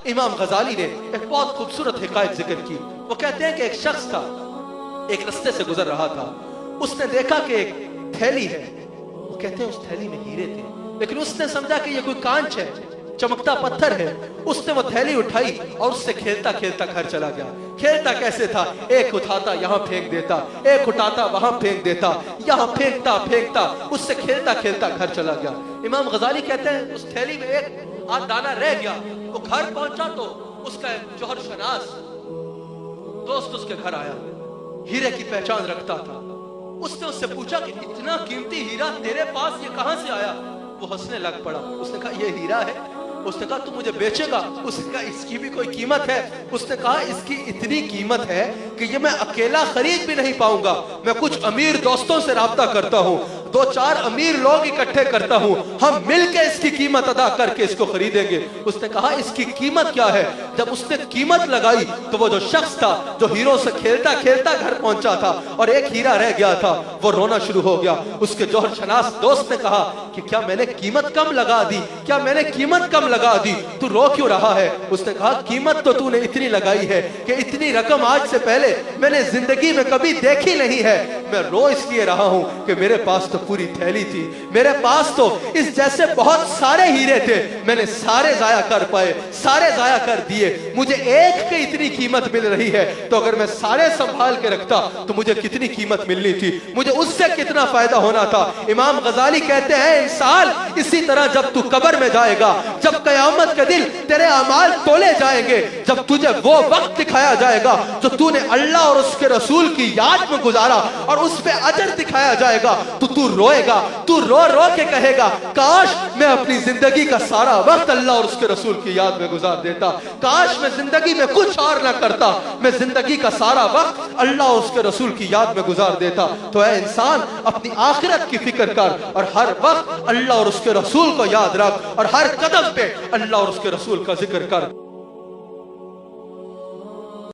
امام غزالی نے ایک بہت خوبصورت حکایت ذکر کی. وہ کہتے ہیں کہ ایک شخص تھا, ایک رستے سے گزر رہا تھا. اس نے دیکھا کہ ایک تھیلی ہے. وہ کہتے ہیں اس تھیلی میں ہیرے تھے, لیکن اس نے سمجھا کہ یہ کوئی کانچ ہے, چمکتا پتھر ہے. اس نے وہ تھیلی اٹھائی اور اس سے کھیلتا کھیلتا گھر چلا گیا. کھیلتا کیسے تھا؟ ایک اٹھاتا یہاں پھینک دیتا, ایک اٹھاتا وہاں پھینک دیتا, یہاں پھینکتا پھینکتا اس سے کھیلتا کھیلتا گھر چلا گیا. امام غزالی کہتے ہیں اس تھیلی میں ایک آدھ دانہ رہ گیا. وہ گھر پہنچا تو اس کا ایک جوہر شناس دوست اس کے گھر آیا, ہیرے کی پہچان رکھتا تھا. اس نے اس سے پوچھا کہ اتنا قیمتی ہیرا تیرے پاس یہ کہاں سے آیا؟ وہ ہنسنے لگ پڑا. اس نے کہا یہ ہیرا ہے. اس نے کہا تو مجھے بیچے گا؟ اس نے کہا اس کی بھی کوئی قیمت ہے. اس نے کہا اس کی اتنی قیمت ہے کہ یہ میں اکیلا خرید بھی نہیں پاؤں گا. میں کچھ امیر دوستوں سے رابطہ کرتا ہوں, 2-4 امیر لوگ اکٹھے کرتا ہوں, ہم مل کے اس کی قیمت ادا کر کے اس کو خریدیں گے. اس نے کہا اس کی قیمت کیا ہے؟ جب اس نے قیمت لگائی تو وہ جو شخص تھا جو ہیروں سے کھیلتا کھیلتا گھر پہنچا تھا اور ایک ہیرا رہ گیا تھا, وہ رونا شروع ہو گیا. اس کے جوہر شناس دوست نے کہا کہ کیا میں نے قیمت کم لگا دی؟ کیا میں نے قیمت کم لگا دی؟ تو رو کیوں رہا ہے؟ اس نے کہا قیمت تو تو نے اتنی لگائی ہے کہ اتنی رقم آج سے پہلے میں نے زندگی میں کبھی دیکھی نہیں ہے. میں رو اس لیے رہا ہوں کہ میرے پاس تو پوری تھیلی تھی, میرے پاس تو اس جیسے بہت سارے ہیرے تھے, میں نے سارے ضائع کر پائے, سارے ضائع کر دیے. مجھے ایک کی اتنی قیمت مل رہی ہے تو اگر میں سارے سنبھال کے رکھتا تو مجھے کتنی قیمت ملنی تھی, مجھے اس سے کتنا فائدہ ہونا تھا. امام غزالی کہتے ہیں انسان اسی طرح جب تو قبر میں جائے گا, جب قیامت کے دن تیرے اعمال تولے جائیں گے, جب تجھے وہ وقت دکھایا جائے گا جو تو نے اللہ اور اس کے رسول کی یاد میں گزارا اور اس پہ اجر دکھایا جائے گا, تو روئے گا, تو رو رو کے کہے گا کاش میں اپنی زندگی کا سارا وقت اللہ اور اس کے رسول کی یاد میں گزار دیتا, کاش میں زندگی میں کچھ اور نہ کرتا, میں زندگی کا سارا وقت اللہ اور اس کے رسول کی یاد میں گزار دیتا. تو اے انسان اپنی آخرت کی فکر کر اور ہر وقت اللہ اور اس کے رسول کو یاد رکھ اور ہر قدم پہ اللہ اور اس کے رسول کا ذکر کر.